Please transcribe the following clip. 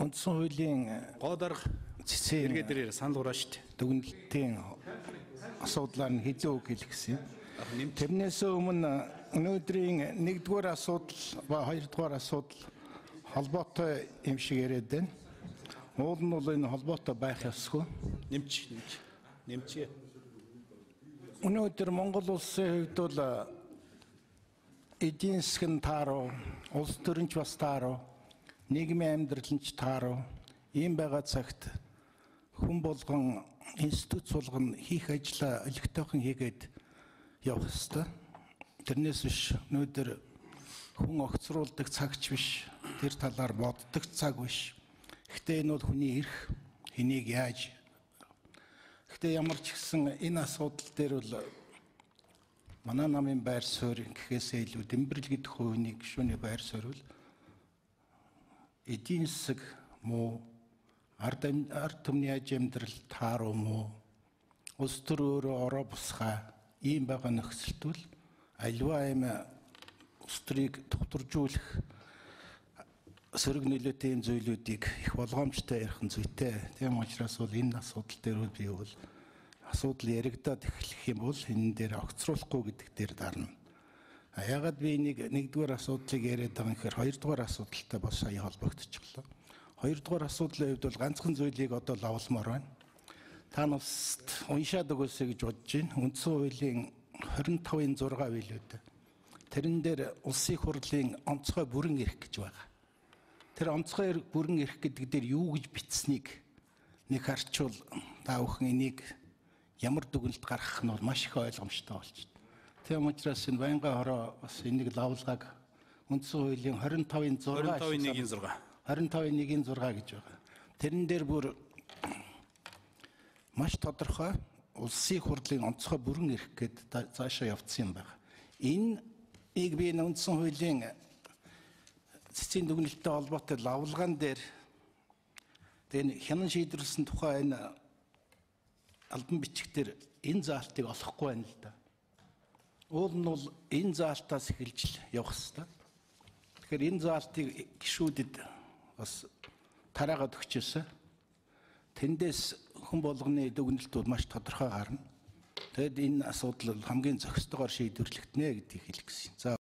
Үндсэн хуулийн гоо дарга цэцэн эргээд ирээр санал ураа шүү дээ. дүгнэлтийн асуудлаар нь хэдэн үг хэлэх гэсэн. Нэмж Тэрнээс өмнө өнөөдрийн нэгдүгээр асуудал ба хоёрдугаар асуудал холбоотой юм шиг яриад байна. Уул нь бол энэ холбоотой байх ёсгүй. нэмж. Өнөөдөр Монгол улсын хувьд бол эдийн засгийн тааруу, улс төрөнч бас тааруу, нийгмийн амьдрал нь ч тааруу, ийм байгаа цагт хүн болгон институт суулган хийх ажлаа олигтойхон хийгээд явах ёстой. Тэрнээс биш өнөөдөр хүн огцруулдаг цагч биш, тэр талаар боддог цаг биш. Гэхдээ энэ бол хүний эрх, хэнийг яаж. Гэхдээ ямар ч гэсэн энэ асуудал дээр бол манай намын байр суурь гэхээсээ илүү Дэмбэрэл гэдэг хувийн гишүүний байр суурь бол эдийн засаг муу, ард түмний аж амьдрал тааруу муу, улс төр өөрөө ороо бусгай ийм байгаа нөхцөлд бол аливаа юм улс төрийг товторжуулах сөрөг нөлөөтэй энэ зүйлүүдийг их болгоомжтой ярих нь зүйтэй. Тийм учраас бол энэ асуудал дээр би бол асуудал яригадаад эхлэх юм бол энэ дээр огцруулахгүй гэдэг дээр дарна. Яагаад би нэгдүгээр асуудлыг яриад байгаа юм гэхээр хоёрдугаар асуудалтай бас сая холбогдчихлоо. Хоёрдугаар асуудлын хувьд бол ганцхан зүйлийг одоо лавлмаар байна. Та наст уншаад өгөөсэй гэж бодож байна. Үндсэн хуулийн 25-ын 6 билүүд. Тэрэн дээр улсын их хурлын онцгой бүрэн эрх гэж байгаа. Тэр онцгой бүрэн эрх гэдэг дээр юу гэж бичсэнийг нэг харчвал та бүхэн энийг ямар дүгнэлт гаргах нь бол маш их ойлгомжтой болчихно. Тийм учраас энэ байнгын хороо бас энийг лавлгааг үндсэн хуулийн 25-ын 6 25-ын 1-6 гэж байгаа. Тэрэн дээр бүр маш тодорхой улсын их хурлын онцгой бүрэн эрх гэдэг цаашаа явцсан юм байна. Энийг би үндсэн хуулийн цэцгийн дүгнэлттэй холбоотой лавлгаан дээр энэ хянан шийдвэрлсэн тухай энэ албан бичгээр энэ заалтыг олохгүй байна л да. Уул нь бол энэ заалтаас эхэлж явах хэрэгтэй. Тэгэхээр энэ заалтыг гишүүдэд бас тараагаад өгчөөсэй. Тэндээс хүн болгоны дүгнэлт бол маш тодорхой гарна. Тэгэд энэ асуудал хамгийн зохистойгоор шийдвэрлэгдэнэ гэдгийг хэлэх гэсэн. За